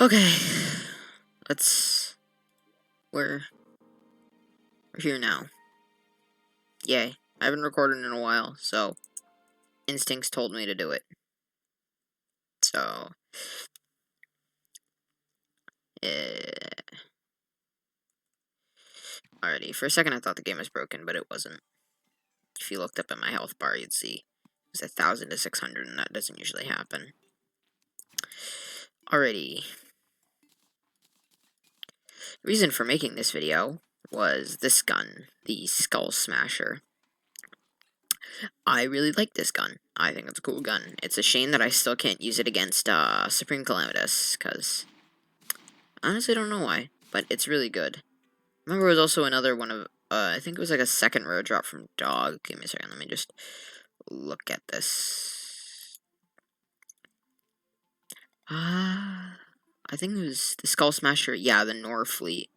Okay, we're here now. Yay. I haven't recorded in a while, so instincts told me to do it. So, alrighty. For a second I thought the game was broken, but it wasn't. If you looked up at my health bar, you'd see it was 1,000 to 600, and that doesn't usually happen. Alrighty. The reason for making this video was this gun, the skullsmasher. I really like this gun. I think it's a cool gun. It's a shame that I still can't use it against Supreme Calamitous, because I honestly don't know why, but it's really good. Remember, there was also another one of, I think it was like a second row drop from Dog. Give me a second, let me just look at this. I think it was the Skullsmasher, yeah, the Norfleet.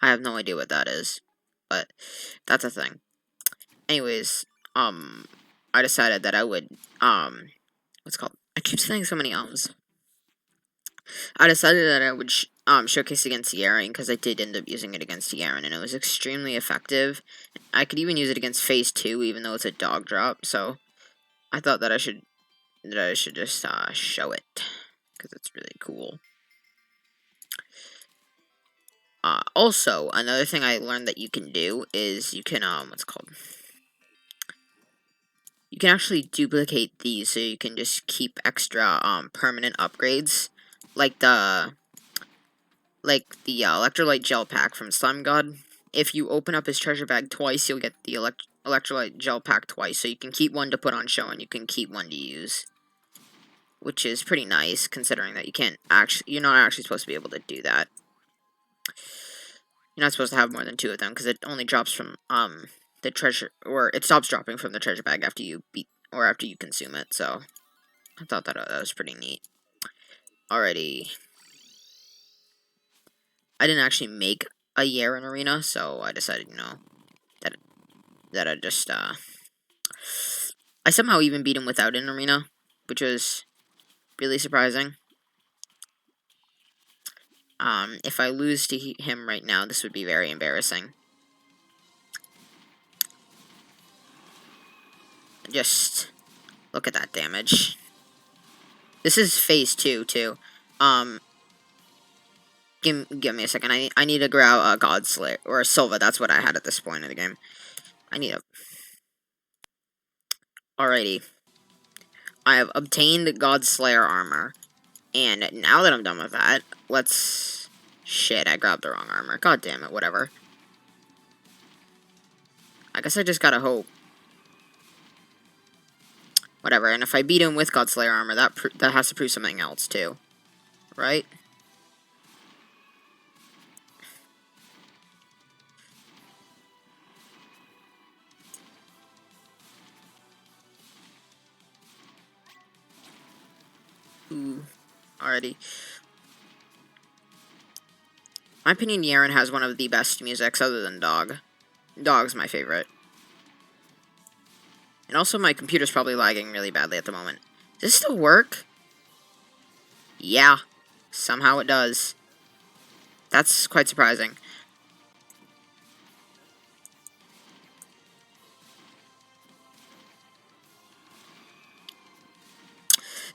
I have no idea what that is, but that's a thing. Anyways, I decided that I would, what's it called? I keep saying so many I decided that I would showcase against Yaren, because I did end up using it against Yaren, and it was extremely effective. I could even use it against Phase 2, even though it's a dog drop, so I thought that I should just show it, because it's really cool. Also, another thing I learned that you can do is you can, what's it called? You can actually duplicate these, so you can just keep extra, permanent upgrades, like the electrolyte gel pack from Slime God. If you open up his treasure bag twice, you'll get the electrolyte gel pack twice, so you can keep one to put on show, and you can keep one to use. Which is pretty nice, considering that you're not actually supposed to be able to do that. You're not supposed to have more than 2 of them, because it only drops from, the treasure, or it stops dropping from the treasure bag after you consume it, so I thought that was pretty neat. Alrighty. I didn't actually make a Yaren arena, so I decided, that I just, I somehow even beat him without an arena, which was really surprising. If I lose to him right now, this would be very embarrassing. Just look at that damage. This is Phase 2, too. Give me a second. I need to grab a Godslayer, or a Silva. That's what I had at this point in the game. Alrighty. I have obtained Godslayer armor. And now that I'm done with that, Shit, I grabbed the wrong armor. God damn it, whatever. I guess I just gotta hope. Whatever, and if I beat him with Godslayer armor, that has to prove something else, too. Right? Ooh. Alrighty. My opinion, Yaren has one of the best musics other than Dog. Dog's my favorite. And also, my computer's probably lagging really badly at the moment. Does this still work? Yeah. Somehow it does. That's quite surprising.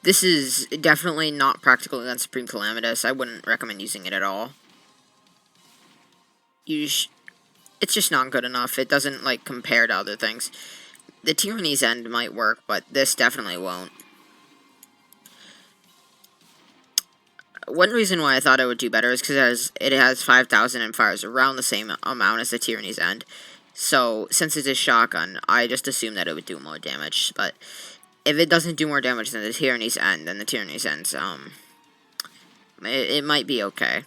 This is definitely not practical against Supreme Calamitous. I wouldn't recommend using it at all. It's just not good enough. It doesn't, compare to other things. The Tyranny's End might work, but this definitely won't. One reason why I thought it would do better is because it has 5,000 and fires around the same amount as the Tyranny's End. So, since it's a shotgun, I just assumed that it would do more damage. But if it doesn't do more damage than the Tyranny's End, then the Tyranny's End's, it might be okay.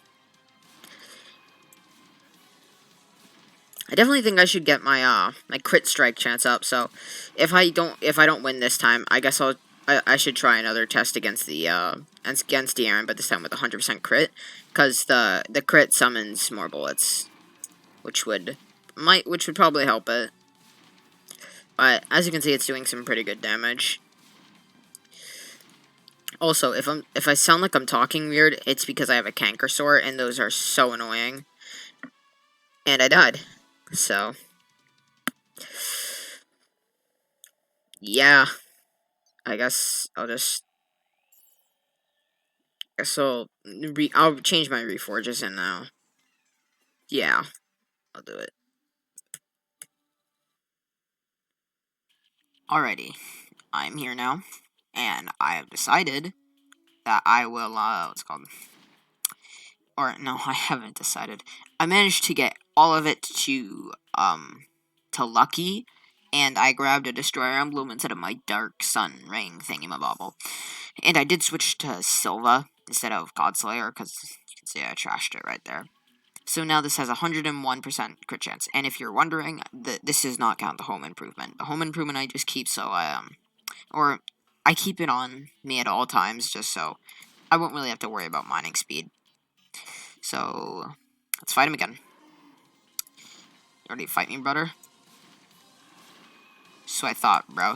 I definitely think I should get my my crit strike chance up. So if I don't win this time, I guess I should try another test against the Yaren, but this time with 100% crit, because the crit summons more bullets, which would probably help it. But as you can see, it's doing some pretty good damage. Also, if I sound like I'm talking weird, it's because I have a canker sore, and those are so annoying. And I died. So, yeah. I guess I'll just... I'll change my reforges in now. Yeah, I'll do it. Alrighty. I'm here now. And I have decided that I will, what's it called? Or, no, I haven't decided. I managed to get all of it to Lucky, and I grabbed a Destroyer Emblem instead of my Dark Sun Ring thingamabobble. And I did switch to Silva instead of Godslayer, because you can see I trashed it right there. So now this has a 101% crit chance, and if you're wondering, this does not count the home improvement. The home improvement I just keep so or I keep it on me at all times, just so I won't really have to worry about mining speed. So, let's fight him again. You ready to fight me, brother? So I thought, bro.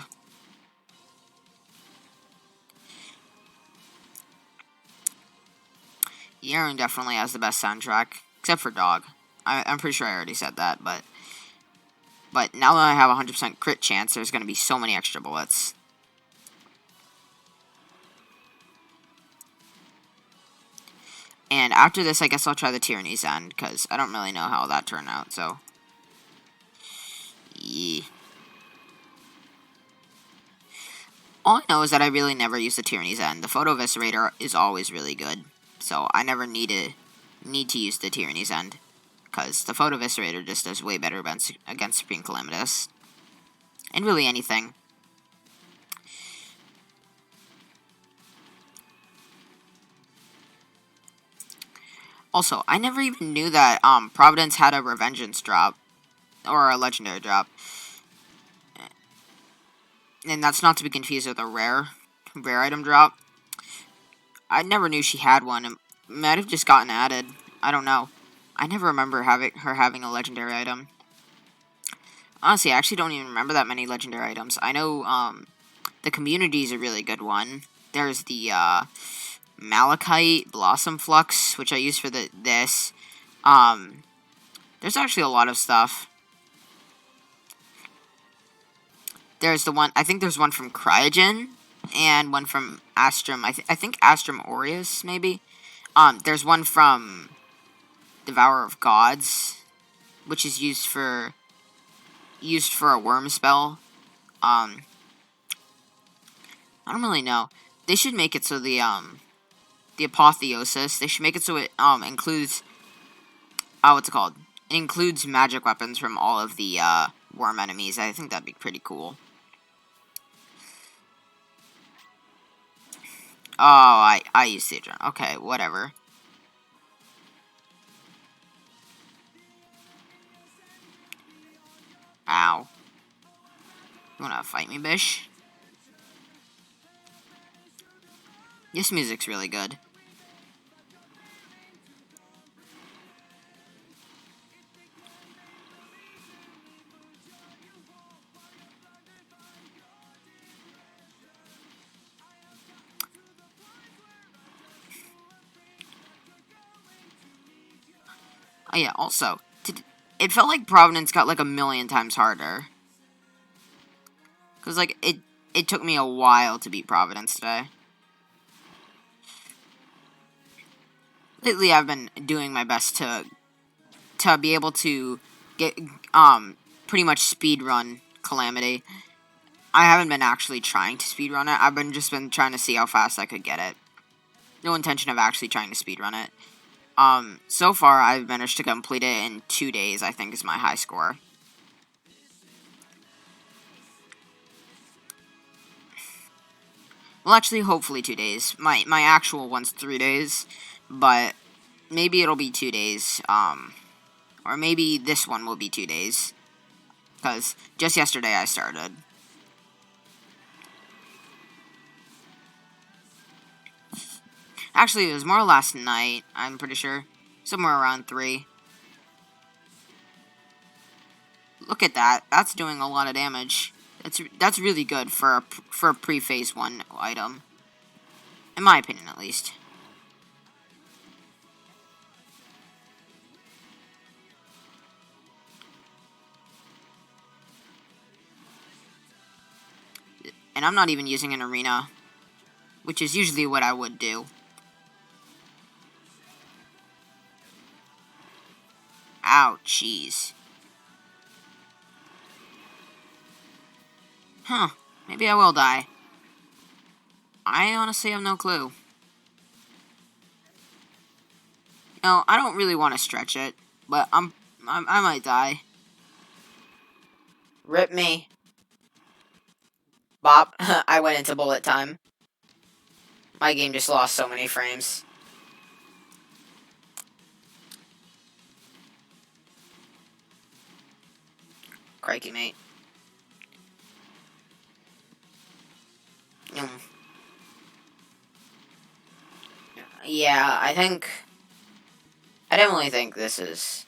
Aaron definitely has the best soundtrack, except for Dog. I'm pretty sure I already said that, but now that I have a 100% crit chance, there's going to be so many extra bullets. And after this, I guess I'll try the Tyranny's End, because I don't really know how that turned out, so... Yeah. All I know is that I really never use the Tyranny's End. The Photo Eviscerator is always really good, so I never need to use the Tyranny's End, because the Photo Eviscerator just does way better against Supreme Calamitous. And really anything. Also, I never even knew that Providence had a Revengeance drop, or a Legendary drop. And that's not to be confused with a rare item drop. I never knew she had one. It might have just gotten added. I don't know. I never remember her having a legendary item. Honestly, I actually don't even remember that many legendary items. I know the community is a really good one. There's the Malachite Blossom Flux, which I use for this. There's actually a lot of stuff. There's the one, I think there's one from Cryogen, and one from Astrum, I think Astrum Aureus, maybe? There's one from Devourer of Gods, which is used for a worm spell. I don't really know. They should make it so the Apotheosis, they should make it so it, includes, what's it called? It includes magic weapons from all of the, worm enemies. I think that'd be pretty cool. Oh, I use Cedron. Okay, whatever. Ow. You wanna fight me, bish? This music's really good. Oh yeah, also, it felt like Providence got like a million times harder. Because, like, it took me a while to beat Providence today. Lately, I've been doing my best to be able to get, pretty much speedrun Calamity. I haven't been actually trying to speedrun it. I've just been trying to see how fast I could get it. No intention of actually trying to speedrun it. So far, I've managed to complete it in 2 days, I think is my high score. Well, actually, hopefully 2 days. My actual one's 3 days, but maybe it'll be 2 days, or maybe this one will be 2 days, because just yesterday I started. Actually, it was more last night, I'm pretty sure. Somewhere around 3. Look at that. That's doing a lot of damage. That's really good for a pre-phase 1 item. In my opinion, at least. And I'm not even using an arena, which is usually what I would do. Ow, jeez. Huh, maybe I will die. I honestly have no clue. No, I don't really want to stretch it, but I might die. Rip me. Bop. I went into bullet time. My game just lost so many frames. Crikey, mate. Mm. Yeah, I definitely think this is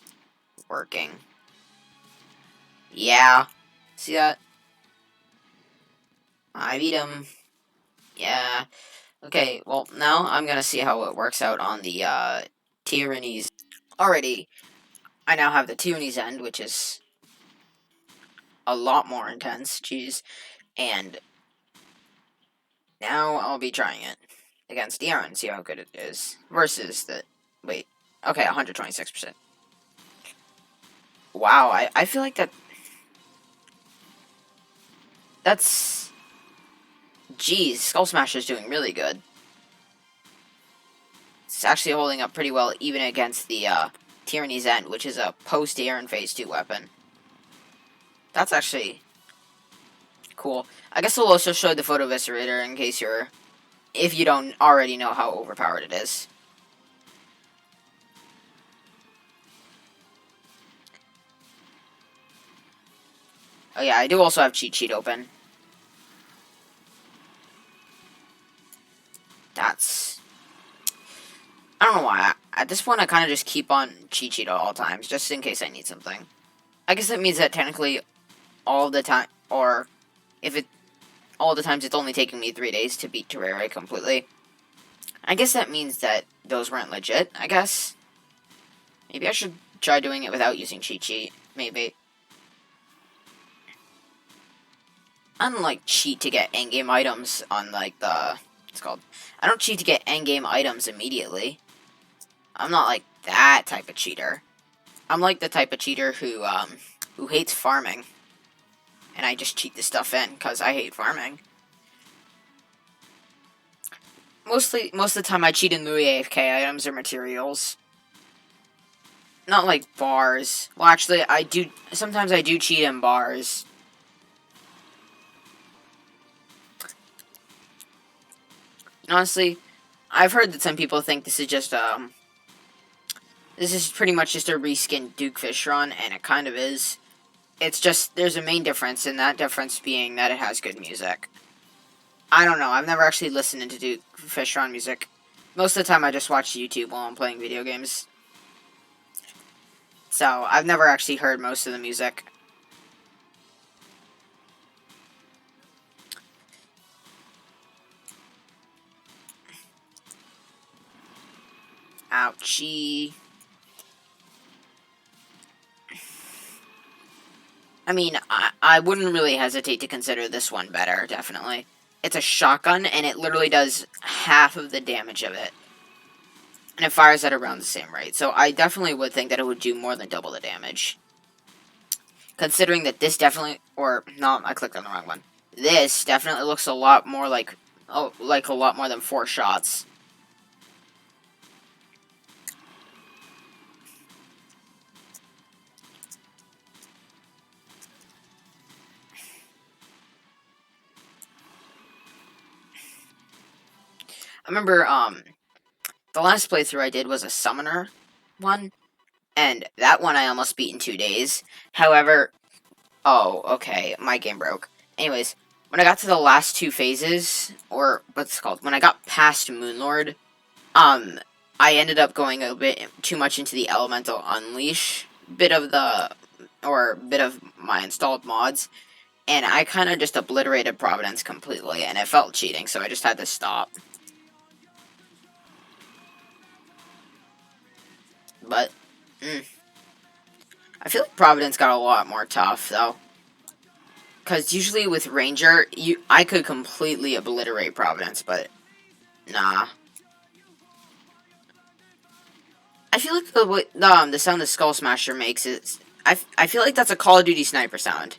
working. Yeah. See that? I beat him. Yeah. Okay, well, now I'm gonna see how it works out on the, Tyranny's. Already, I now have the Tyranny's End, which is a lot more intense, jeez. And now I'll be trying it against Dion and see how good it is. Versus the... Wait. Okay, 126%. Wow, I feel like that's... Geez, Skullsmasher is doing really good. It's actually holding up pretty well even against the Tyranny's End, which is a post-air and phase 2 weapon. That's actually cool. I guess I'll also show the Photo Viscerator in case if you don't already know how overpowered it is. Oh yeah, I do also have Cheat Sheet open. That's... I don't know why. At this point, I kind of just keep on Cheat Sheet at all times, just in case I need something. I guess that means that technically all the time, or if it all the times it's only taking me 3 days to beat Terraria completely. I guess that means that those weren't legit, I guess. Maybe I should try doing it without using Cheat Sheet, maybe. I don't like cheat to get endgame items on like what's it called? I don't cheat to get endgame items immediately. I'm not like that type of cheater. I'm like the type of cheater who hates farming. And I just cheat the stuff in because I hate farming. Most of the time I cheat in Louis AFK items or materials. Not like bars. Well, actually, sometimes I do cheat in bars. Honestly, I've heard that some people think this is just, this is pretty much just a reskinned Dukefish run, and it kind of is. It's just, there's a main difference, and that difference being that it has good music. I don't know, I've never actually listened to Dukefish run music. Most of the time I just watch YouTube while I'm playing video games. So, I've never actually heard most of the music. Ouchie. I mean, I wouldn't really hesitate to consider this one better, definitely. It's a shotgun, and it literally does half of the damage of it. And it fires at around the same rate. So I definitely would think that it would do more than double the damage. Considering that this definitely... Or, no, I clicked on the wrong one. This definitely looks a lot more like... Oh, like a lot more than 4 shots. I remember, the last playthrough I did was a summoner one, and that one I almost beat in 2 days. However, oh, okay, my game broke. Anyways, when I got to the last 2 phases, or what's it called, when I got past Moonlord, I ended up going a bit too much into the Elemental Unleash bit of my installed mods, and I kind of just obliterated Providence completely, and it felt cheating, so I just had to stop. But, I feel like Providence got a lot more tough, though. Because usually with Ranger, I could completely obliterate Providence, but nah. I feel like the sound the skullsmasher makes is... I feel like that's a Call of Duty sniper sound.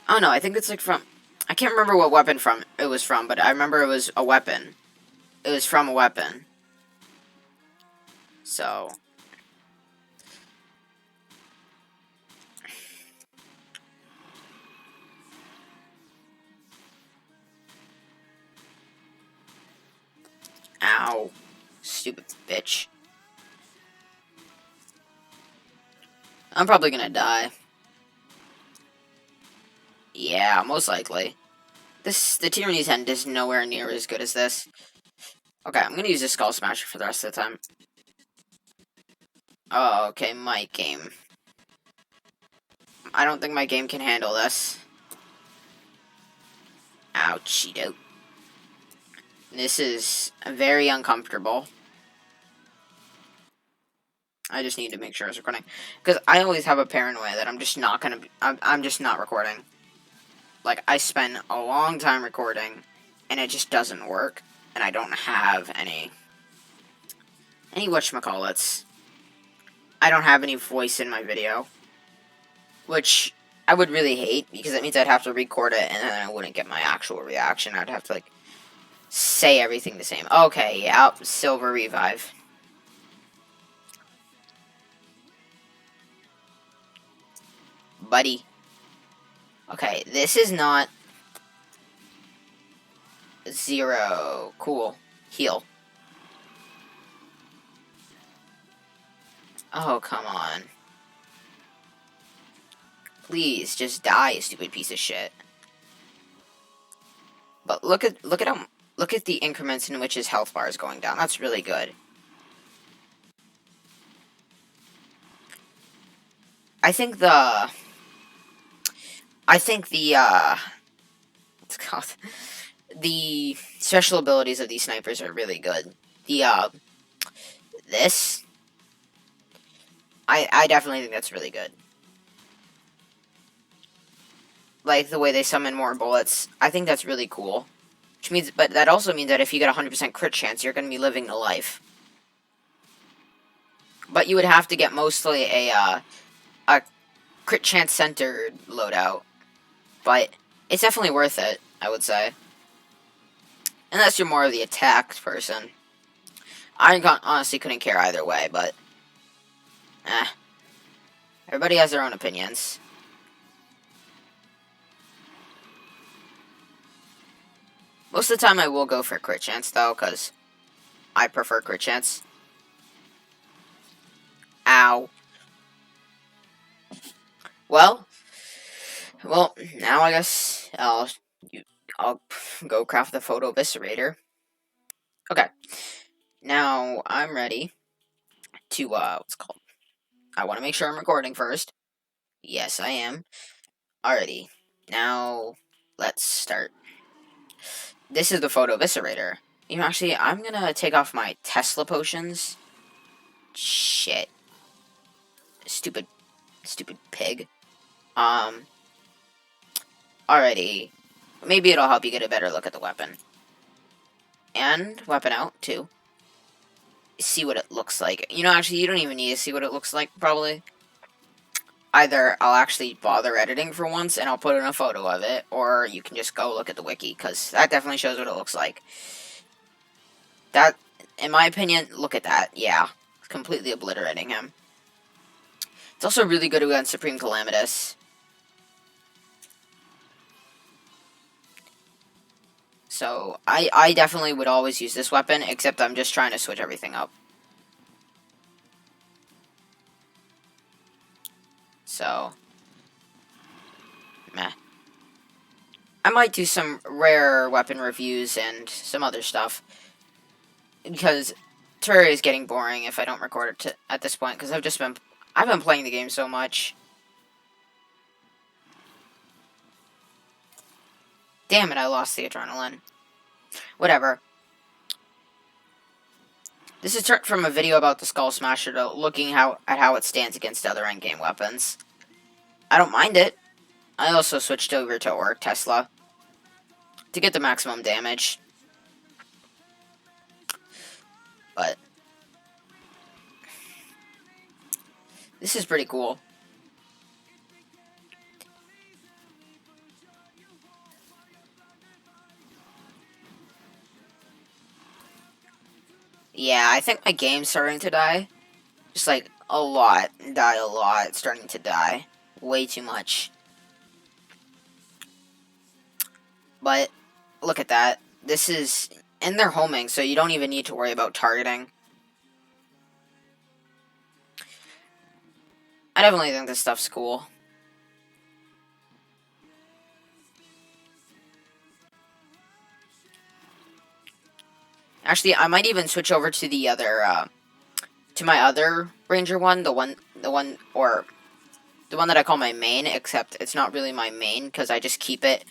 Oh no, I think it's like from... I can't remember what weapon it was from, but I remember it was a weapon. It was from a weapon. So... Ow. Stupid bitch. I'm probably gonna die. Yeah, most likely. The Tyranny's End is nowhere near as good as this. Okay, I'm gonna use the Skull Smasher for the rest of the time. Oh, okay, my game. I don't think my game can handle this. Ouchie-do. This is very uncomfortable. I just need to make sure it's recording. Because I always have a paranoia that I'm just not gonna be... I'm just not recording. Like, I spend a long time recording, and it just doesn't work. And I don't have any whatchamacallits. I don't have any voice in my video. Which I would really hate, because it means I'd have to record it, and then I wouldn't get my actual reaction. I'd have to, like, say everything the same. Okay, yeah, Silver Revive. Buddy. Okay, this is not... Zero. Cool. Heal. Oh, come on. Please, just die, you stupid piece of shit. But look at the increments in which his health bar is going down. That's really good. I think the what's it called? The special abilities of these snipers are really good. This I definitely think that's really good. Like the way they summon more bullets. I think that's really cool. Which means, but that also means that if you get a 100% crit chance, you're going to be living the life. But you would have to get mostly a crit chance centered loadout. But it's definitely worth it, I would say. Unless you're more of the attacked person. I honestly couldn't care either way, but... Everybody has their own opinions. Most of the time I will go for crit chance, though, because I prefer crit chance. Ow. Well, now I guess I'll go craft the photo eviscerator. Okay. Now I'm ready to, what's it called? I want to make sure I'm recording first. Yes, I am. Alrighty. Now, let's start. This is the photo eviscerator. You know, actually, I'm gonna take off my Tesla potions. Shit. Stupid pig. Alrighty. Maybe it'll help you get a better look at the weapon. And weapon out, too. See what it looks like. You know, actually, you don't even need to see what it looks like, probably. Either I'll actually bother editing for once, and I'll put in a photo of it, or you can just go look at the wiki, because that definitely shows what it looks like. That, in my opinion, look at that. Yeah. Completely obliterating him. It's also really good against Supreme Calamitous. So, I definitely would always use this weapon, except I'm just trying to switch everything up. So, meh. I might do some rare weapon reviews and some other stuff. Because Terraria is getting boring if I don't record it at this point, because I've been playing the game so much. Damn it, I lost the adrenaline. Whatever. This is turned from a video about the skullsmasher to looking at how it stands against other endgame weapons. I don't mind it. I also switched over to Orc Tesla to get the maximum damage. But this is pretty cool. Yeah, I think my game's starting to die. Just like a lot. Die a lot. It's starting to die. Way too much. But look at that. This is... And they're homing, so you don't even need to worry about targeting. I definitely think this stuff's cool. Actually, I might even switch over to the other, to my other ranger one, the one that I call my main, except it's not really my main, because I just keep it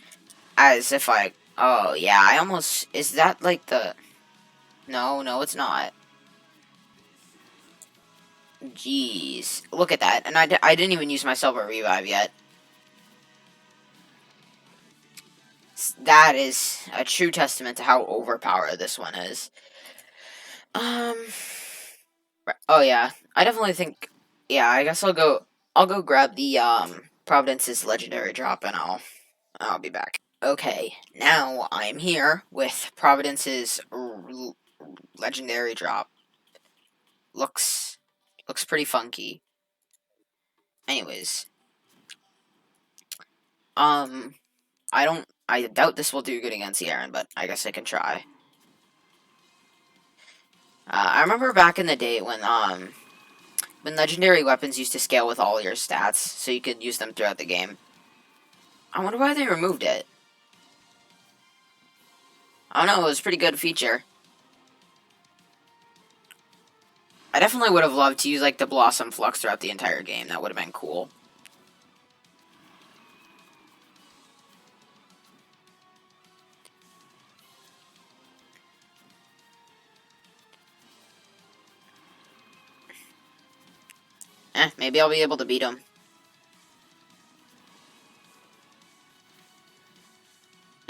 as if I, oh, yeah, I almost, is that like the, no, it's not. Jeez, look at that, and I didn't even use my silver revive yet. That is a true testament to how overpowered this one is. Oh yeah, I definitely think, yeah, I guess I'll go grab the, Providence's legendary drop, and I'll be back. Okay, now I'm here with Providence's legendary drop. Looks pretty funky. Anyways, I doubt this will do good against the Aaron, but I guess I can try. I remember back in the day when legendary weapons used to scale with all your stats, so you could use them throughout the game. I wonder why they removed it. I don't know, it was a pretty good feature. I definitely would have loved to use, like, the Blossom Flux throughout the entire game. That would have been cool. Maybe I'll be able to beat him.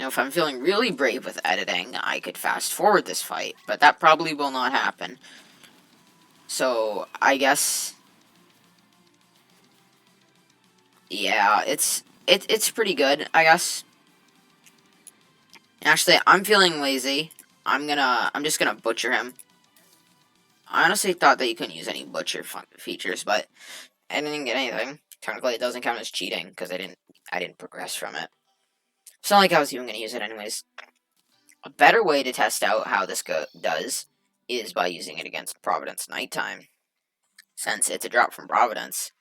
Now, if I'm feeling really brave with editing, I could fast forward this fight, but that probably will not happen. So, I guess... Yeah, it's pretty good, I guess. Actually, I'm feeling lazy. I'm just gonna butcher him. I honestly thought that you couldn't use any butcher features, but I didn't get anything. Technically, it doesn't count as cheating, because I didn't progress from it. It's not like I was even gonna use it anyways. A better way to test out how this does is by using it against Providence Nighttime, since it's a drop from Providence.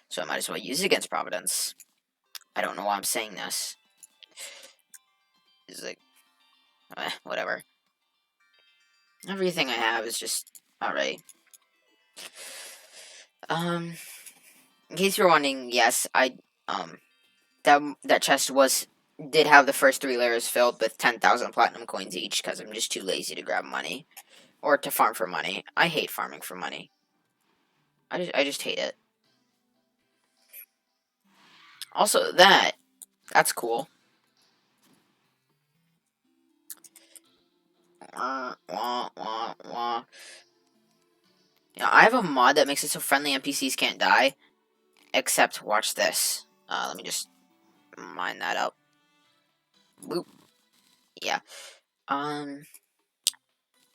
So I might as well use it against Providence. I don't know why I'm saying this. It's like, whatever. Everything I have is just alright. In case you're wondering, yes, that chest did have the first 3 layers filled with 10,000 platinum coins each, because I'm just too lazy to grab money. Or to farm for money. I hate farming for money. I just hate it. Also, that's cool. Wah, wah, wah, wah. Yeah, I have a mod that makes it so friendly NPCs can't die. Except, watch this. Let me just mine that up. Boop. Yeah.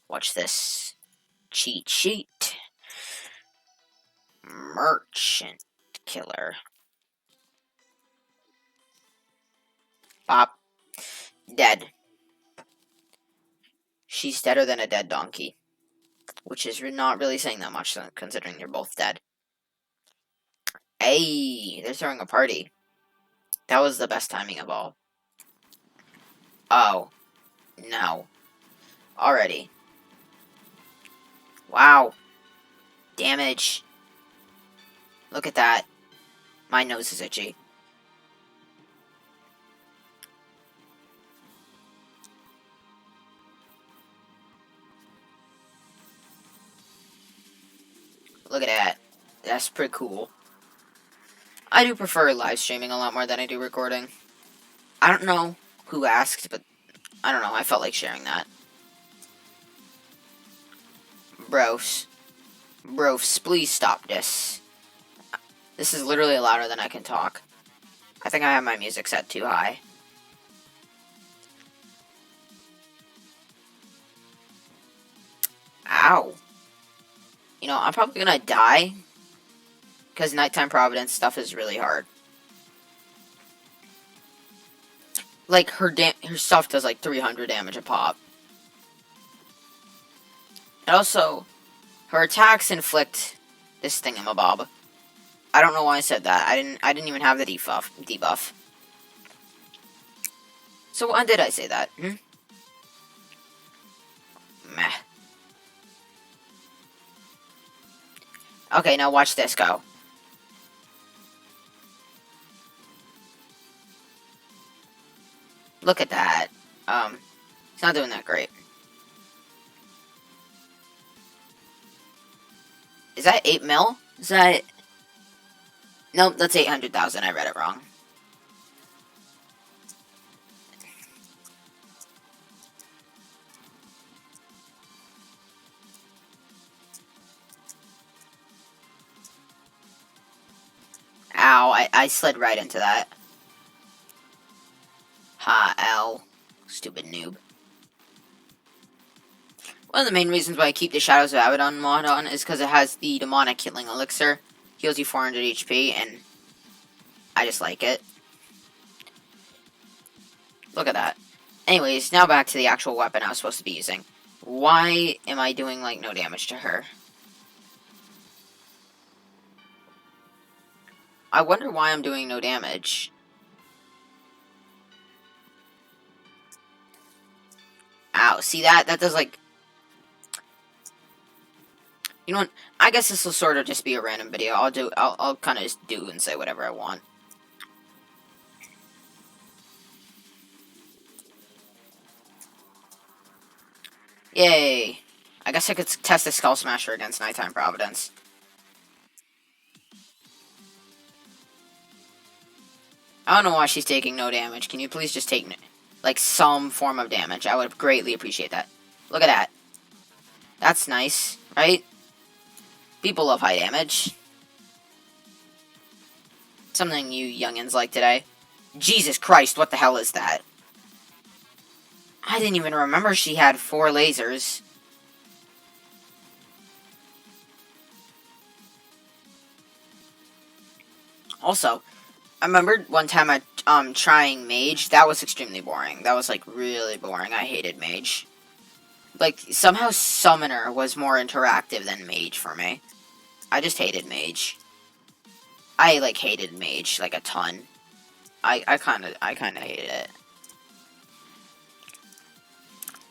Watch this. Cheat sheet. Merchant killer. Pop. Dead. She's deader than a dead donkey. Which is not really saying that much, considering you're both dead. Hey, they're throwing a party. That was the best timing of all. Oh. No. Already. Wow. Damage. Look at that. My nose is itchy. Look at that. That's pretty cool. I do prefer live streaming a lot more than I do recording. I don't know who asked, but I don't know. I felt like sharing that. Bros. Bros, please stop this. This is literally louder than I can talk. I think I have my music set too high. Ow. You know, I'm probably gonna die. Because nighttime Providence stuff is really hard. Like, her stuff does like 300 damage a pop. And also, her attacks inflict this thingamabob. I don't know why I said that. I didn't even have the debuff. So when did I say that? Meh. Okay, now watch this go. Look at that. It's not doing that great. Is that 8 mil? Is that... Nope, that's 800,000. I read it wrong. Ow, I slid right into that. Ha, ow. Stupid noob. One of the main reasons why I keep the Shadows of Abaddon mod on is because it has the demonic healing elixir. Heals you 400 HP, and I just like it. Look at that. Anyways, now back to the actual weapon I was supposed to be using. Why am I doing, like, no damage to her? I wonder why I'm doing no damage. Ow, see that? That does, like... You know what? I guess this will sort of just be a random video. I'll kind of just do and say whatever I want. Yay. I guess I could test the skullsmasher against nighttime Providence. I don't know why she's taking no damage. Can you please just take, like, some form of damage? I would greatly appreciate that. Look at that. That's nice, right? People love high damage. Something you youngins like today. Jesus Christ, what the hell is that? I didn't even remember she had 4 lasers. Also, I remember one time I trying Mage. That was extremely boring. That was, like, really boring. I hated Mage. Like, somehow Summoner was more interactive than Mage for me. I just hated Mage. I, like, hated Mage, like, a ton. I kinda hated it.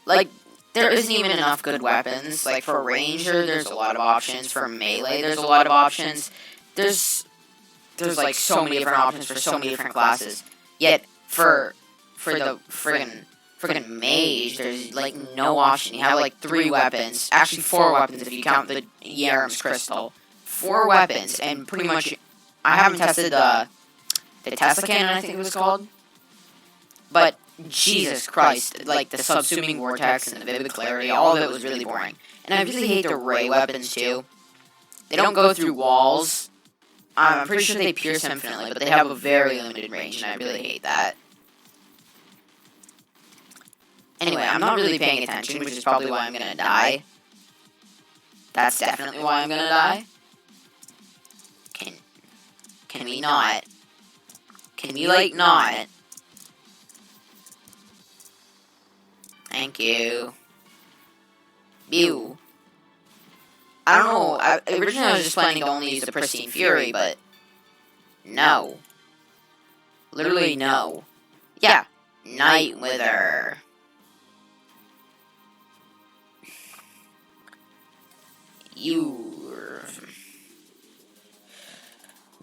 Like, there isn't even enough good weapons. Like, for Ranger, there's a lot of options. For Melee, there's a lot of options. There's like, so many different options for so many different classes. Yet, for the friggin' Mage, there's, like, no option. You have, like, 3 weapons. Actually, 4 weapons if you count the Yaram's Crystal. 4 weapons, and pretty much... I haven't tested the Tesla Cannon, I think it was called. But, Jesus Christ, like, the subsuming vortex and the vivid clarity, all of it was really boring. And I really hate the ray weapons, too. They don't go through walls. I'm pretty sure they pierce infinitely, but they have a very limited range, and I really hate that. Anyway, I'm not really paying attention, which is probably why I'm gonna die. That's definitely why I'm gonna die. Can we not? Can we, like, not? Thank you. Ew. I don't know, originally I was just planning to only use the Pristine Fury, but... No. Literally no. Yeah. Night Wither. You...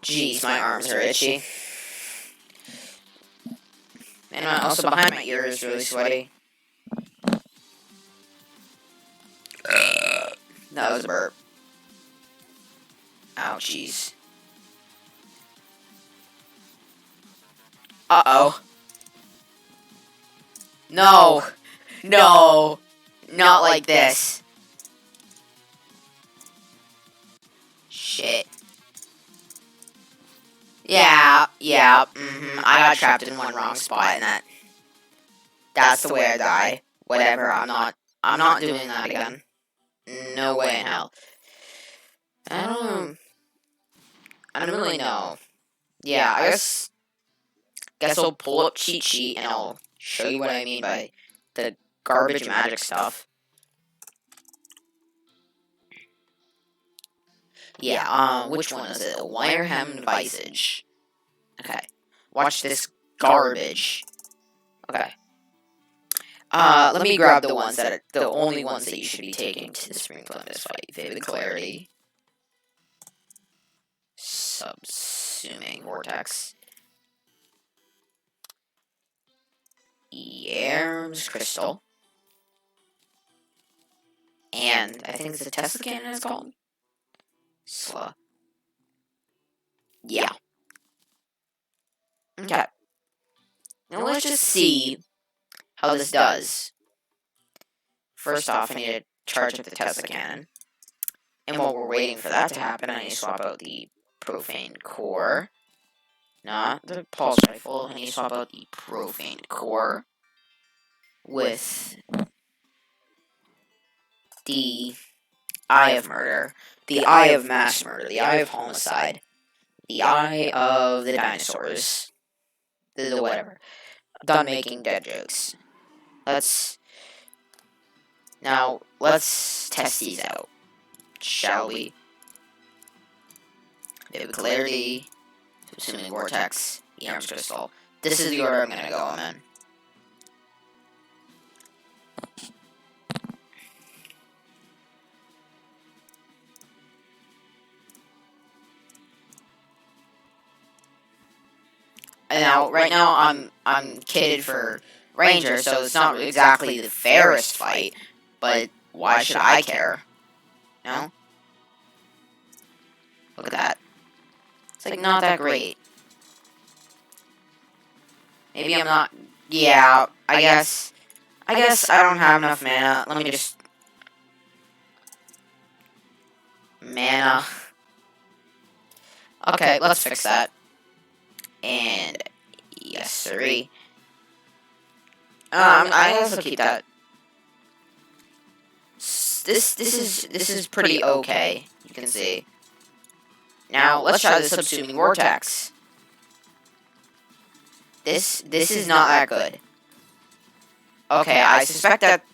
Jeez, my arms are itchy. And also behind my ear is really sweaty. That was a burp. Ouchies. Uh-oh. No. No. Not like this. Shit. Yeah. I got trapped in one wrong spot, and that's the way I die. Whatever. I'm not doing that again. No way in hell. I don't really know. Yeah, guess I'll pull up cheat sheet and I'll show you what I mean by the garbage magic stuff. Yeah, which one is it? Wire hem visage. Okay. Watch this garbage. Okay. Let me grab the ones that are the only ones that you should be taking to the Spring Columbus fight. Vivid Clarity. Subsuming Vortex. Yerm's Crystal. And I think it's a Tesla Cannon it's called. Sla. Yeah. Okay. Now let's just see how this does. First off, I need to charge up the Tesla Cannon. And while we're waiting for that to happen, I need to swap out the Profane Core. Not the Pulse Rifle. I need to swap out the Profane Core with the Eye of Murder, the Eye of Mass Murder, the Eye of Homicide, the Eye of the Dinosaurs, the whatever. I'm done making dead jokes. Let's test these out, shall we? Vivid Clarity, Subsuming Vortex, Yerm's Crystal. This is the order I'm gonna go in. Now, right now, I'm kitted for Ranger, so it's not exactly the fairest fight, but why should I care? No? Look at that. It's like not that great. Maybe I'm not. Yeah, I guess I don't have enough mana. Let me just mana. Okay, let's fix that. And yes, sirree. I also keep that. This is pretty okay. You can see. Now let's try the Subsuming Vortex. This is not that good. Okay, I suspect that.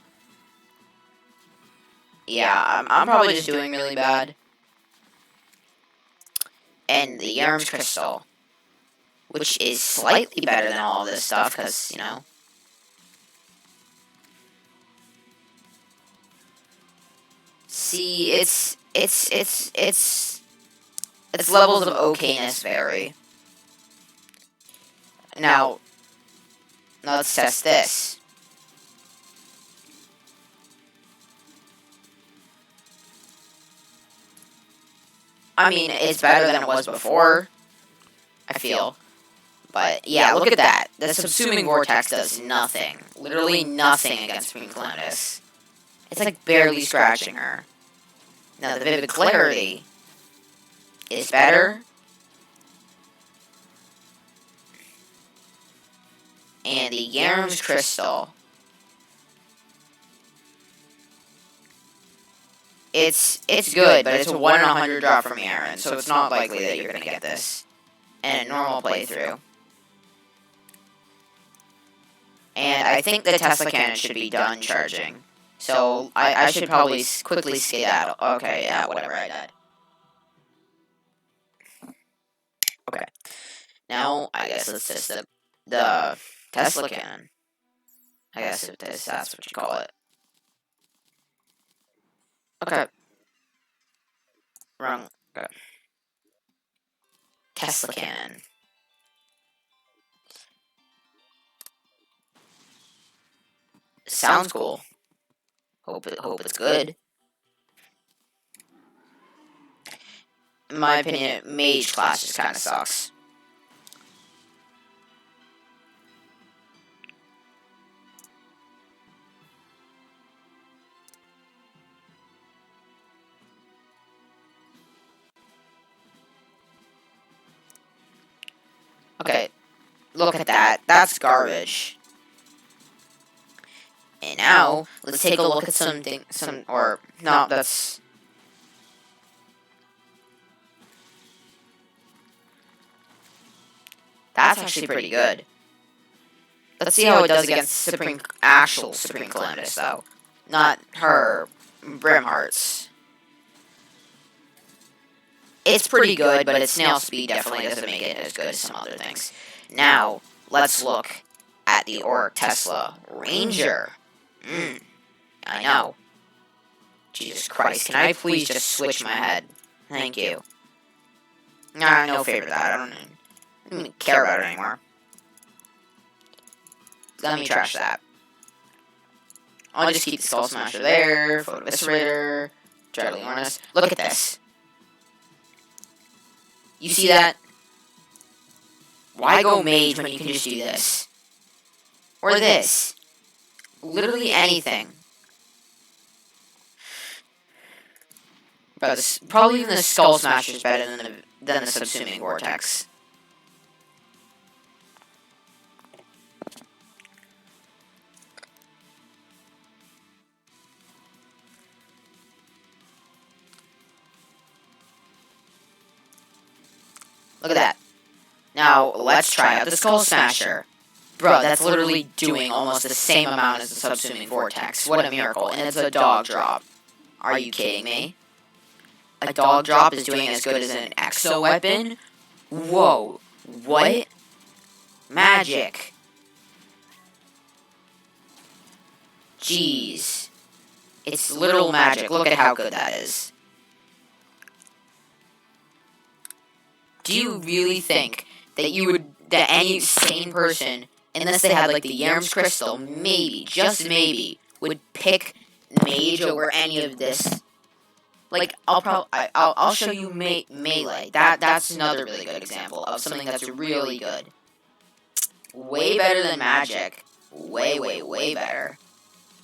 Yeah, I'm probably just doing really bad. And the Yerm's Crystal, which is slightly better than all of this stuff, because, you know. See, it's levels of okayness vary. Now let's test this. I mean, it's better than it was before, I feel. But, yeah, look at that. The Subsuming Vortex does nothing. Literally nothing against Spring Columbus. It's like barely scratching her. Now, the Vivid Clarity is better. And the Yerm's Crystal. It's good, but it's a 1 in 100 drop from Aaron, so it's not likely that you're going to get this in a normal playthrough. And I think the Tesla Cannon should be done charging. So I should probably quickly skedaddle. Okay, yeah, whatever, I died. Okay. Now, I guess let's test the Tesla Cannon. I guess that's what you call it. Okay. Wrong. Okay. Tesla Cannon. Sounds cool. Hope it's good. in my opinion, mage class just kind of sucks. Okay, look at that. That's garbage. And now, let's take a look at that's... That's actually pretty good. Let's see how it does against actual Supreme Calamitous, though. Not her Brimhearts. It's pretty good, but its snail speed definitely doesn't make it as good as some other things. Now, let's look at the Orc Tesla Ranger. I know. Jesus Christ, can I please just switch my head? Thank you. Nah, no favor that. I don't even care about it anymore. Let me trash that. I'll just keep the skullsmasher there, photo eviscerator, Dreadly Ornus. Look at this. You see that? Why go mage when you can just do this? Or this? Literally anything. But probably even the skullsmasher is better than the subsuming vortex. Look at that. Now, let's try out the skullsmasher. Bro, that's literally doing almost the same amount as the subsuming vortex. What a miracle. And it's a dog drop. Are you kidding me? A dog drop is doing as good as an exo weapon? Whoa. What? Magic. Jeez. It's literal magic. Look at how good that is. Do you really think that any sane person, unless they had like the Yerm's Crystal, maybe, just maybe, would pick Mage over any of this? Like, I'll show you Melee. That's another really good example of something that's really good. Way better than Magic. Way better.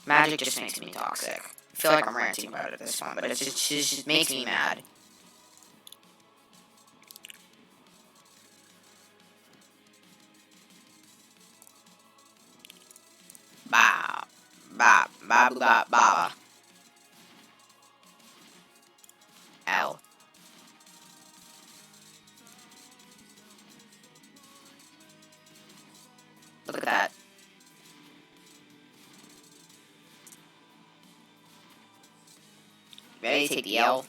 Magic just makes me toxic. I feel like I'm ranting about it at this point, but it just makes me mad. Ba, ba, ba, ba, ba. Ow. Look at that. Ready to take the L?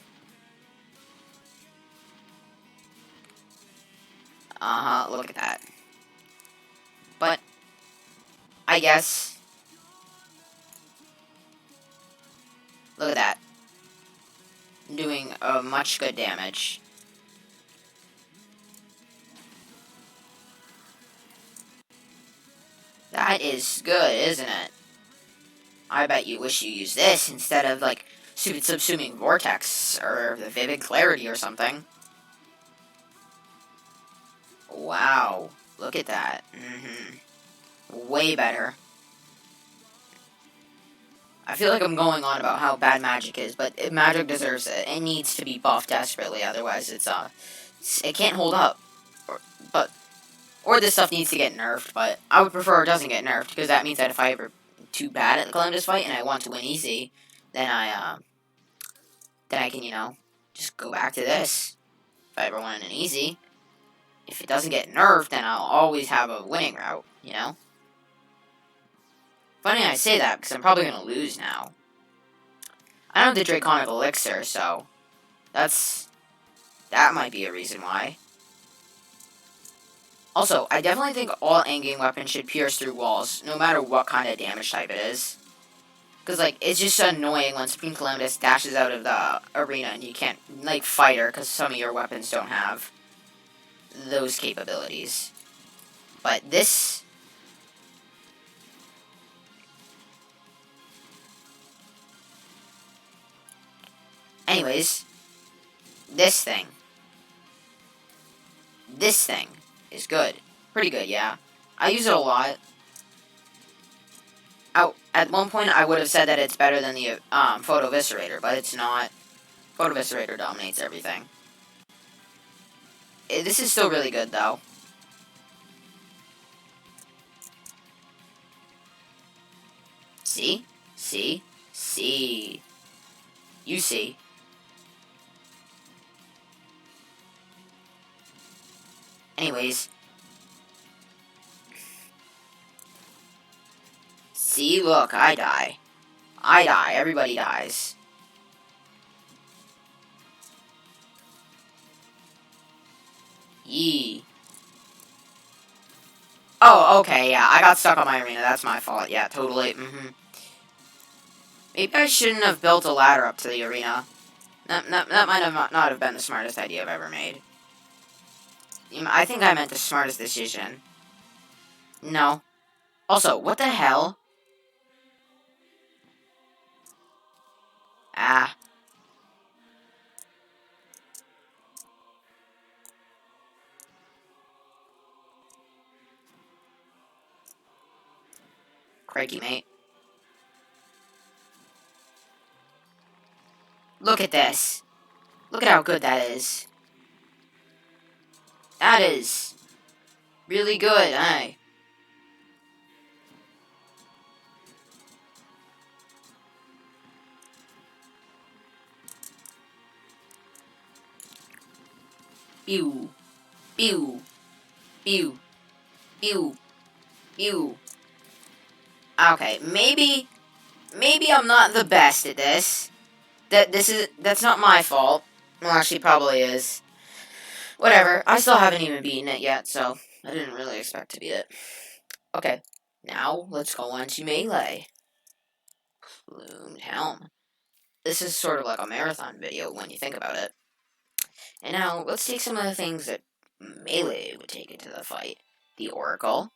Look at that. But, I guess... Look at that. Doing much good damage. That is good, isn't it? I bet you wish you used this instead of, like, stupid subsuming vortex or the vivid clarity or something. Wow. Look at that. Way better. I feel like I'm going on about how bad magic is, but magic deserves it. It needs to be buffed desperately, otherwise it can't hold up. Or this stuff needs to get nerfed, but I would prefer it doesn't get nerfed, because that means that if I ever too bad at the Calamitous fight and I want to win easy, then I can, just go back to this. If I ever win an easy. If it doesn't get nerfed, then I'll always have a winning route, Funny I say that, because I'm probably going to lose now. I don't have the Draconic Elixir, so that might be a reason why. Also, I definitely think all endgame weapons should pierce through walls, no matter what kind of damage type it is. Because, like, it's just annoying when Supreme Calamitous dashes out of the arena and you can't, like, fight her, because some of your weapons don't have those capabilities. But this... Anyways, this thing. This thing is good. Pretty good, yeah. I use it a lot. At one point, I would have said that it's better than the Photo Viscerator, but it's not. Photo Viscerator dominates everything. This is still really good, though. See? See? See? You see. Anyways. See? Look, I die. I die. Everybody dies. Yee. Oh, okay, yeah. I got stuck on my arena. That's my fault. Yeah, totally. Maybe I shouldn't have built a ladder up to the arena. That might have not have been the smartest idea I've ever made. I think I meant the smartest decision. No. Also, what the hell? Ah. Crikey, mate. Look at this. Look at how good that is. That is really good, eh? Pew. Pew. Pew. Pew. Pew. Okay, maybe I'm not the best at this. That's not my fault. Well, actually, probably is. Whatever. I still haven't even beaten it yet, so I didn't really expect to beat it. Okay, now let's go on to Melee. Plumed Helm. This is sort of like a marathon video when you think about it. And now let's take some of the things that Melee would take into the fight. The Oracle.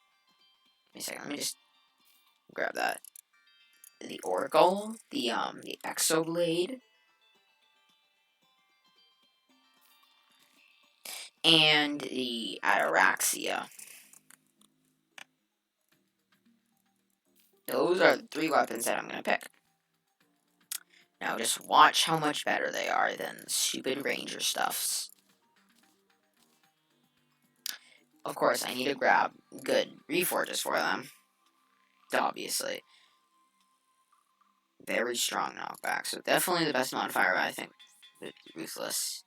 Give me a second. Let me just grab that. The Oracle. The Exoblade. And the Ataraxia. Those are the 3 weapons that I'm going to pick. Now just watch how much better they are than the stupid ranger stuffs. Of course, I need to grab good reforges for them. Obviously. Very strong knockback, so definitely the best modifier, I think. Ruthless.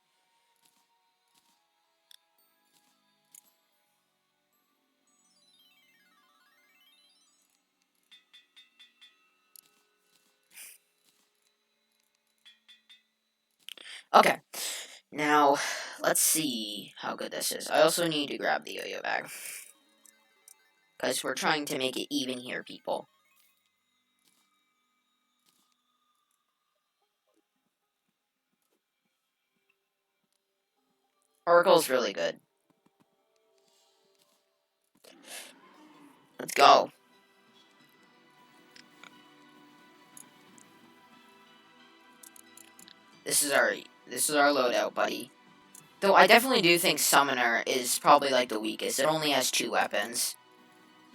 Okay, now let's see how good this is. I also need to grab the yo-yo bag. Because we're trying to make it even here, people. Oracle's really good. Let's go. This is our loadout, buddy. Though I definitely do think Summoner is probably like the weakest. It only has 2 weapons.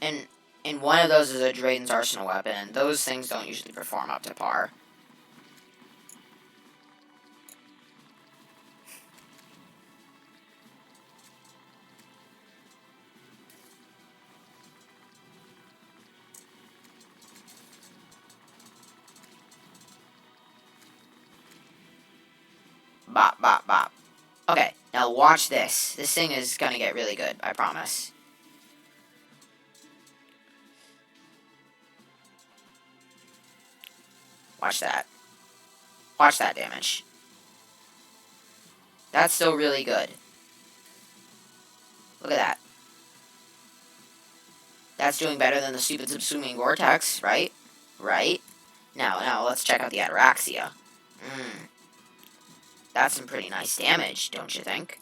And one of those is a Draiden's Arsenal weapon, and those things don't usually perform up to par. Bop, bop, bop. Okay, now watch this. This thing is gonna get really good, I promise. Watch that. Watch that damage. That's still really good. Look at that. That's doing better than the stupid subsuming vortex, right? Right? Now let's check out the Ataraxia. That's some pretty nice damage, don't you think?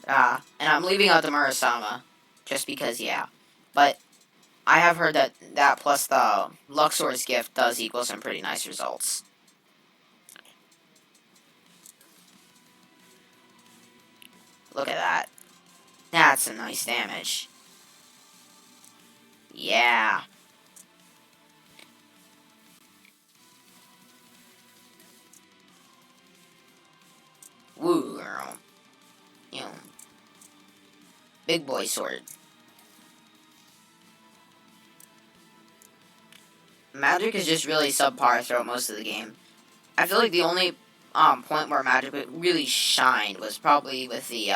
And I'm leaving out the Murasama, just because, yeah. But I have heard that plus the Luxor's gift does equal some pretty nice results. Look at that. That's some nice damage. Yeah. Woo, girl. You know, big boy sword. Magic is just really subpar throughout most of the game. I feel like the only point where Magic really shined was probably with the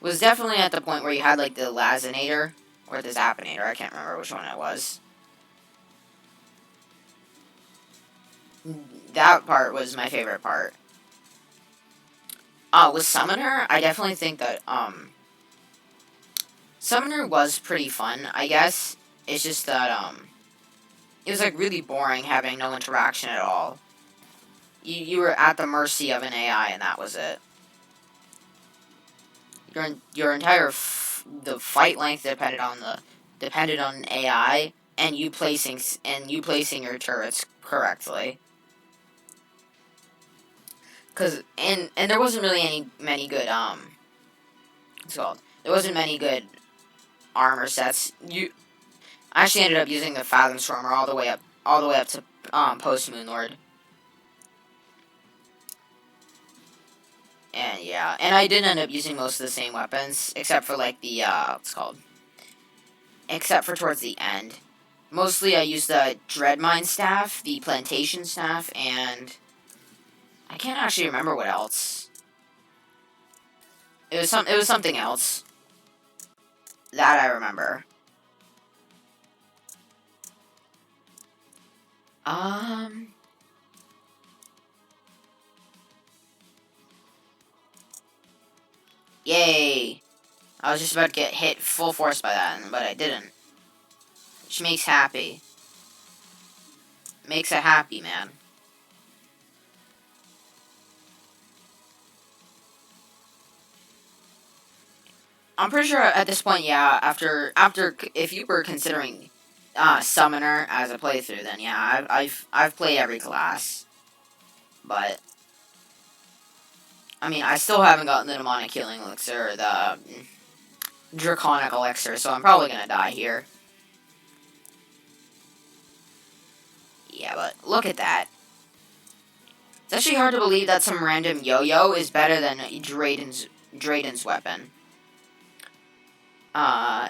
was definitely at the point where you had like the Lazinator or the Zappinator. I can't remember which one it was. That part was my favorite part. With Summoner, I definitely think that Summoner was pretty fun. I guess it's just that it was like really boring having no interaction at all. You were at the mercy of an AI, and that was it. Your entire the fight length depended on an AI and you placing your turrets correctly. And there wasn't really many good what's it called? There wasn't many good armor sets. I actually ended up using the Fathom Stormer all the way up to post Moonlord. And yeah, and I did end up using most of the same weapons, except for like the what's it called? Except for towards the end. Mostly I used the Dreadmine Staff, the Plantation Staff, and I can't actually remember what else. It was something else. That I remember. Yay! I was just about to get hit full force by that, but I didn't. Which makes happy. Makes a happy man. I'm pretty sure at this point, yeah. After if you were considering Summoner as a playthrough, then yeah, I've played every class. But I mean, I still haven't gotten the Demonic Healing Elixir or the Draconic Elixir, so I'm probably gonna die here. Yeah, but look at that. It's actually hard to believe that some random yo-yo is better than Drayden's weapon.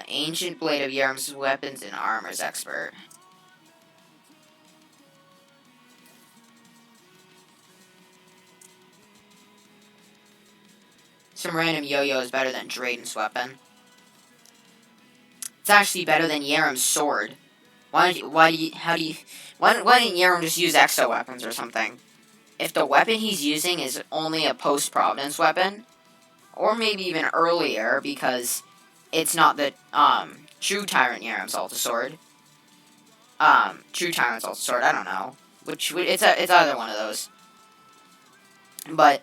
Ancient Blade of Yerm's weapons and armors expert. Some random yo-yo is better than Drayden's weapon. It's actually better than Yerm's sword. Why didn't Yerm just use exo weapons or something? If the weapon he's using is only a post-Providence weapon, or maybe even earlier because it's not the true Tyrant Yerm's Alta Sword. True Tyrant's Alta Sword, I don't know. It's either one of those. But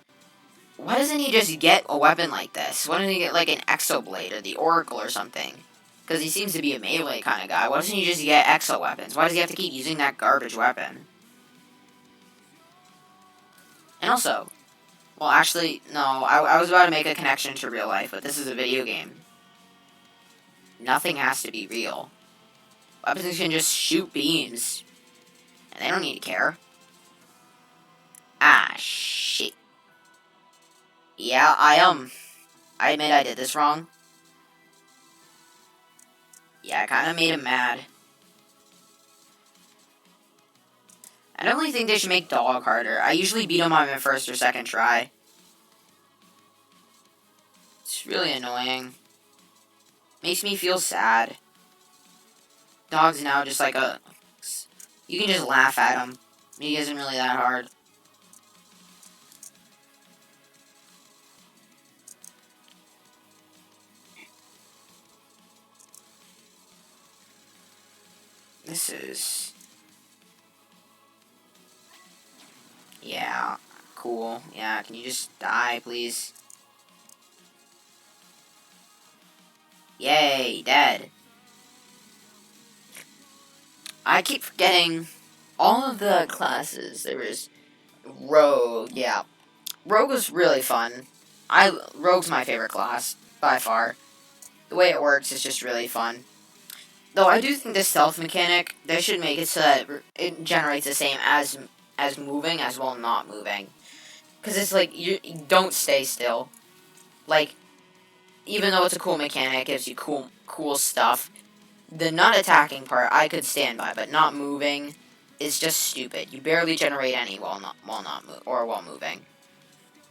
why doesn't he just get a weapon like this? Why doesn't he get like an Exo Blade or the Oracle or something? Because he seems to be a melee kind of guy. Why doesn't he just get exo weapons? Why does he have to keep using that garbage weapon? And also, well, actually, no, I was about to make a connection to real life, but this is a video game. Nothing has to be real. Weapons can just shoot beams. And they don't need to care. Ah, shit. Yeah, I admit I did this wrong. Yeah, I kind of made him mad. I definitely think they should make Dog harder. I usually beat him on my first or second try. It's really annoying. Makes me feel sad. Dog's now just like a... You can just laugh at him. He isn't really that hard. This is... Yeah, cool. Yeah, can you just die, please? Yay, dead. I keep forgetting all of the classes. There was Rogue, yeah. Rogue was really fun. Rogue's my favorite class by far. The way it works is just really fun. Though I do think the stealth mechanic, they should make it so that it generates the same as moving as well not moving. Because it's like, you don't stay still. Like, even though it's a cool mechanic, it gives you cool stuff, the not attacking part I could stand by, but not moving is just stupid. You barely generate any while moving.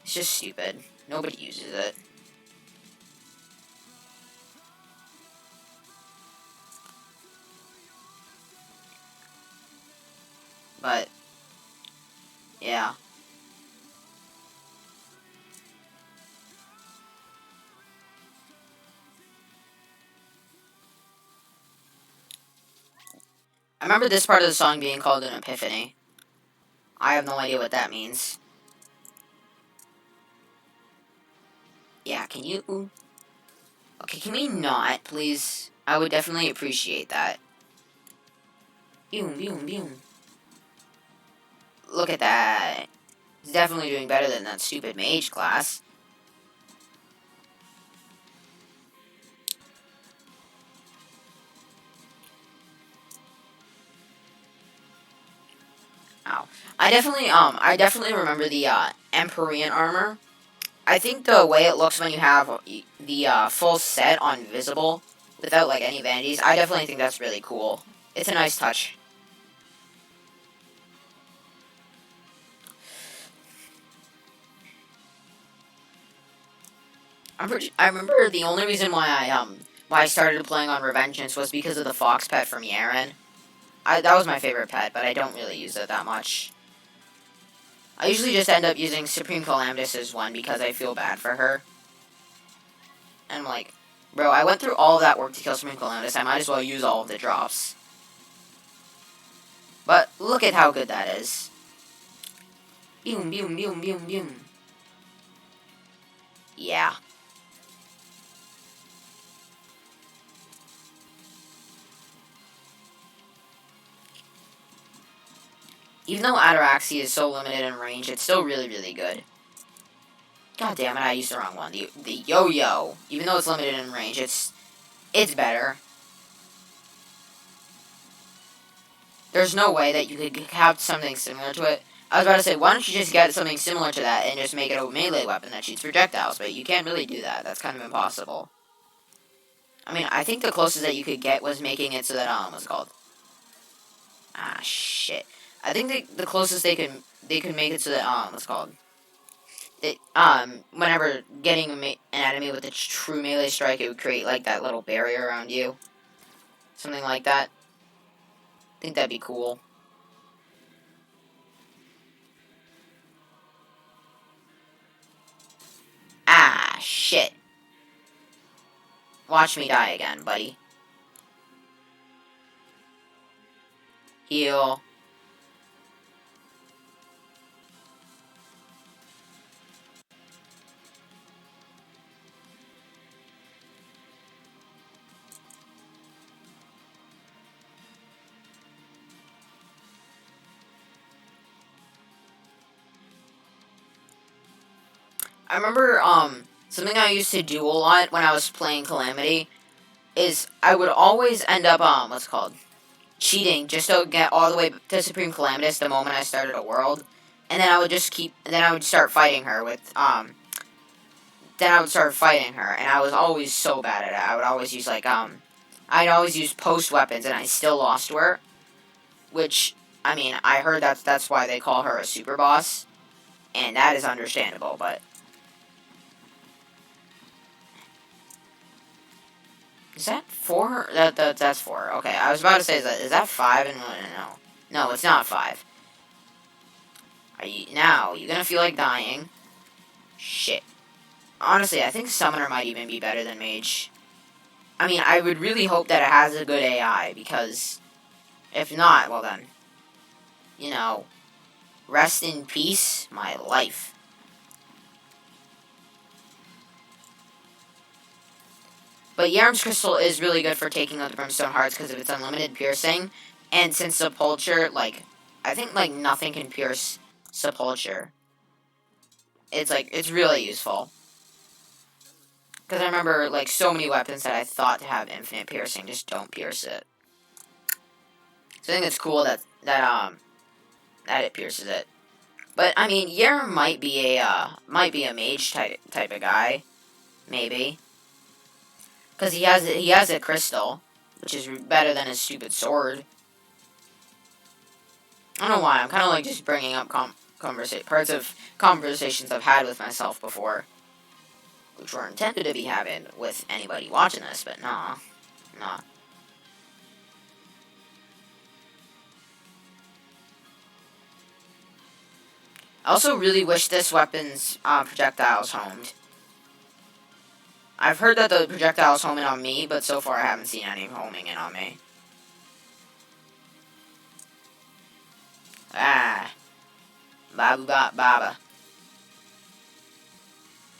It's just stupid. Nobody uses it. But yeah. I remember this part of the song being called an epiphany. I have no idea what that means. Yeah, can you... Okay, can we not, please? I would definitely appreciate that. Boom, boom, boom. Look at that. He's definitely doing better than that stupid mage class. Ow. I definitely remember the, Empyrean armor. I think the way it looks when you have the, full set on visible, without, like, any vanities, I definitely think that's really cool. It's a nice touch. I remember the only reason why I started playing on Revengeance was because of the fox pet from Yaren. That was my favorite pet, but I don't really use it that much. I usually just end up using Supreme Calamitous as one because I feel bad for her. And I'm like, bro, I went through all of that work to kill Supreme Calamitous, I might as well use all of the drops. But look at how good that is. Boom, boom, boom, boom, boom. Yeah. Even though Ataraxia is so limited in range, it's still really, really good. God damn it, I used the wrong one. The yo-yo, even though it's limited in range, it's better. There's no way that you could have something similar to it. I was about to say, why don't you just get something similar to that and just make it a melee weapon that shoots projectiles, but you can't really do that. That's kind of impossible. I mean, I think the closest that you could get was making it so that, what's it called? Ah, shit. I think the closest they could make it so that, what's it called? Whenever getting an enemy with a true melee strike, it would create, like, that little barrier around you. Something like that. I think that'd be cool. Ah, shit. Watch me die again, buddy. Heal. I remember, something I used to do a lot when I was playing Calamity is I would always end up, what's it called? Cheating just to get all the way to Supreme Calamitous the moment I started a world. And then I would just then I would start fighting her with, then I would start fighting her, and I was always so bad at it. I would always use, like, I'd always use post weapons, and I still lost to her. Which, I mean, I heard that's why they call her a super boss. And that is understandable, but... Is that 4? That's 4. Okay, I was about to say, is that 5? And no. No, it's not 5. Now, you gonna feel like dying? Shit. Honestly, I think Summoner might even be better than Mage. I mean, I would really hope that it has a good AI, because if not, well then, you know, rest in peace, my life. But Yarm's Crystal is really good for taking out the Brimstone Hearts because of its unlimited piercing, and since Sepulture, like, I think, like, nothing can pierce Sepulture. It's, like, it's really useful. Because I remember, like, so many weapons that I thought to have infinite piercing just don't pierce it. So I think it's cool that it pierces it. But I mean, Yer might be a mage type of guy, maybe, because he has a crystal, which is better than his stupid sword. I don't know why. I'm kind of like just bringing up parts of conversations I've had with myself before, which were intended to be having with anybody watching this, but nah. I also really wish this weapon's projectiles homed. I've heard that the projectiles home in on me, but so far I haven't seen any homing in on me. Ah. Babu baba.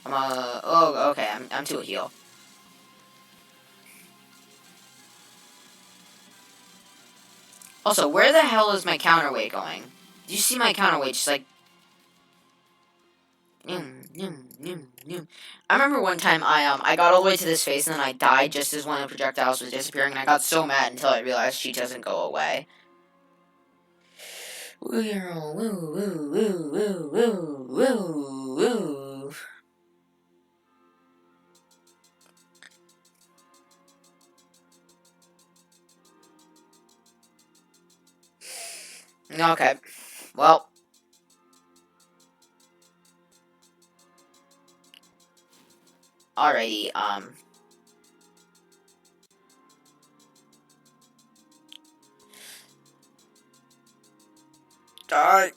Oh, okay, I'm to a heal. Also, where the hell is my counterweight going? Do you see my counterweight just like... I remember one time I got all the way to this phase and then I died just as one of the projectiles was disappearing, and I got so mad until I realized she doesn't go away. Okay, well... Alrighty, Die!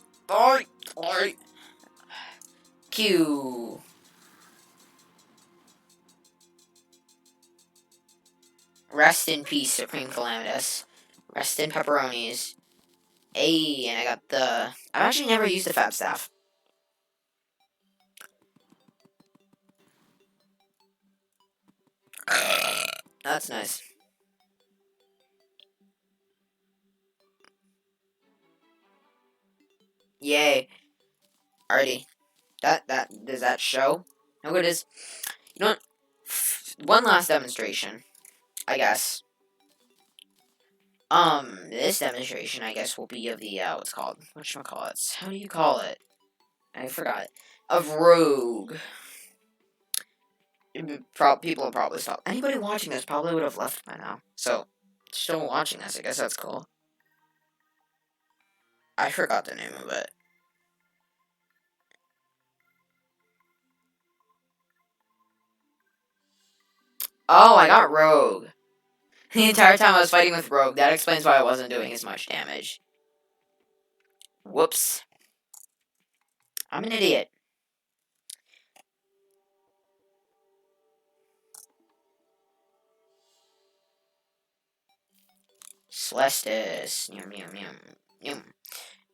Q. Rest in peace, Supreme Calamitous. Rest in pepperonis. Ayy, and I got the... I've actually never used the Fab Staff. That's nice. Yay. Alrighty. Does that show how good it is? You know what? One last demonstration, I guess. This demonstration, I guess, will be of the, what's it called? Whatchamacallit? How do you call it? I forgot. Of Rogue. People will probably stop. Anybody watching this probably would have left by now. So, still watching this, I guess that's cool. I forgot the name of it. Oh, I got Rogue. The entire time I was fighting with Rogue. That explains why I wasn't doing as much damage. Whoops. I'm an idiot. Celestis. Yum, yum, yum, yum.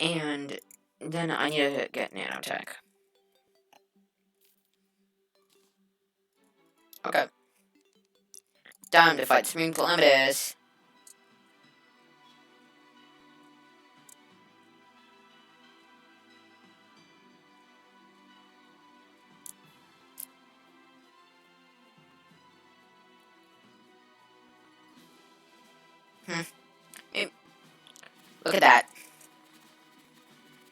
And then I need to get nanotech. Okay. Time to fight Supreme Calamitous. Look at that.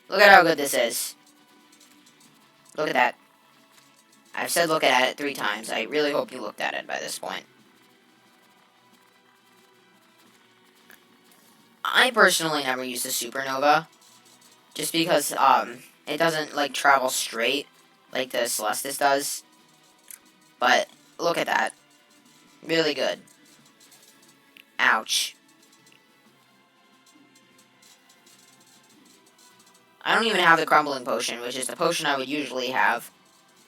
Look at how good this is. Look at that. I've said look at it 3 times. I really hope you looked at it by this point. I personally never use the Supernova. Just because, it doesn't, like, travel straight like the Celestis does. But, look at that. Really good. Ouch. I don't even have the Crumbling Potion, which is the potion I would usually have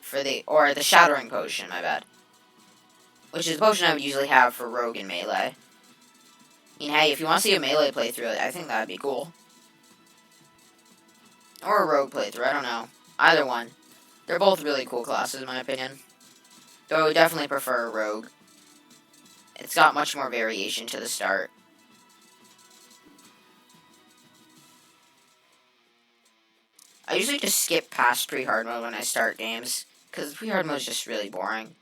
for or the Shattering Potion, my bad. Which is the potion I would usually have for Rogue and Melee. I mean, hey, if you want to see a Melee playthrough, I think that would be cool. Or a Rogue playthrough, I don't know. Either one. They're both really cool classes, in my opinion. Though I would definitely prefer a Rogue. It's got much more variation to the start. I usually just skip past pre-hard mode when I start games, because pre-hard mode is just really boring.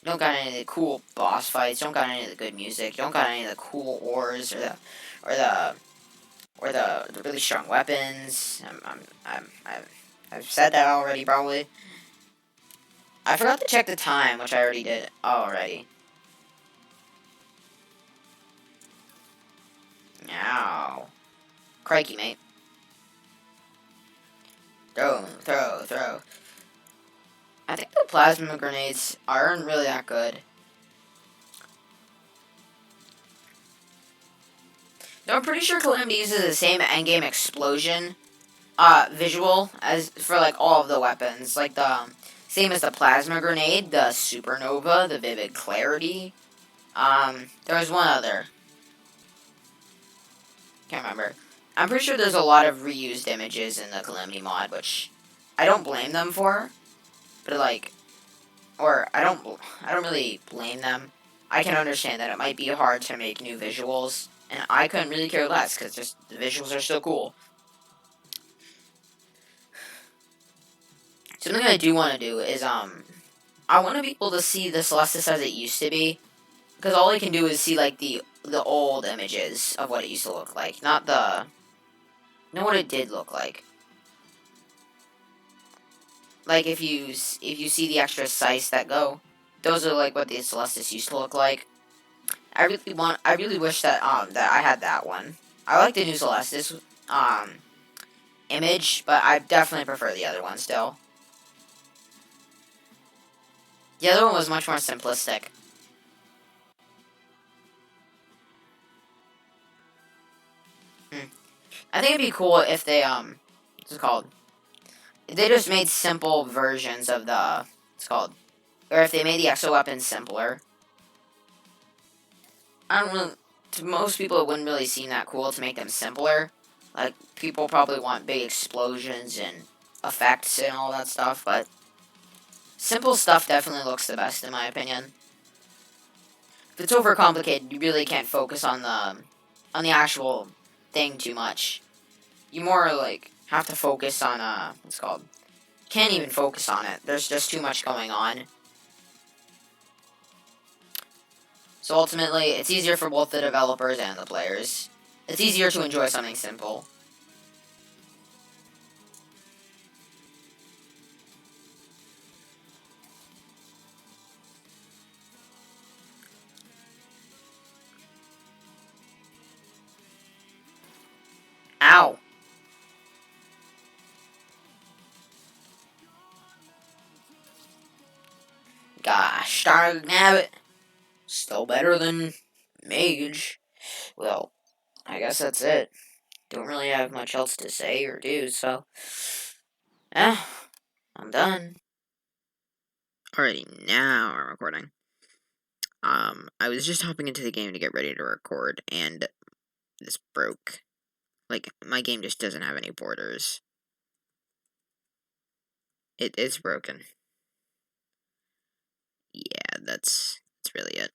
don't got any of the cool boss fights. Don't got any of the good music. Don't got any of the cool ores or the the really strong weapons. I've said that already, probably. I forgot to check the time, which I already did already. Now, crikey, mate. Throw. I think the plasma grenades aren't really that good. No, I'm pretty sure Calamity uses the same endgame explosion visual as for like all of the weapons. Like the same as the plasma grenade, the supernova, the vivid clarity. There was one other. Can't remember. I'm pretty sure there's a lot of reused images in the Calamity mod, which I don't blame them for. But like, or I don't really blame them. I can understand that it might be hard to make new visuals, and I couldn't really care less because just the visuals are so cool. Something I do want to do is I want to be able to see the Celestis as it used to be, because all I can do is see like the old images of what it used to look like, not what it did look like. Like if you see the extra sites that go, those are like what the Celestis used to look like. I really wish that that I had that one. I like the new Celestis image, but I definitely prefer the other one still. The other one was much more simplistic. I think it'd be cool if they what's it called? If they just made simple versions of the or if they made the exo weapons simpler. I don't know. To most people, it wouldn't really seem that cool to make them simpler. Like people probably want big explosions and effects and all that stuff, but simple stuff definitely looks the best in my opinion. If it's overcomplicated, you really can't focus on the actual thing too much. You more like have to focus on what's it called? Can't even focus on it. There's just too much going on. So ultimately, it's easier for both the developers and the players. It's easier to enjoy something simple. Ow! Gosh darn it. Still better than Mage. Well, I guess that's it. Don't really have much else to say or do, so. Eh, I'm done. Alrighty, now I'm recording. I was just hopping into the game to get ready to record, and this broke. Like, my game just doesn't have any borders. It's broken. Yeah, that's really it.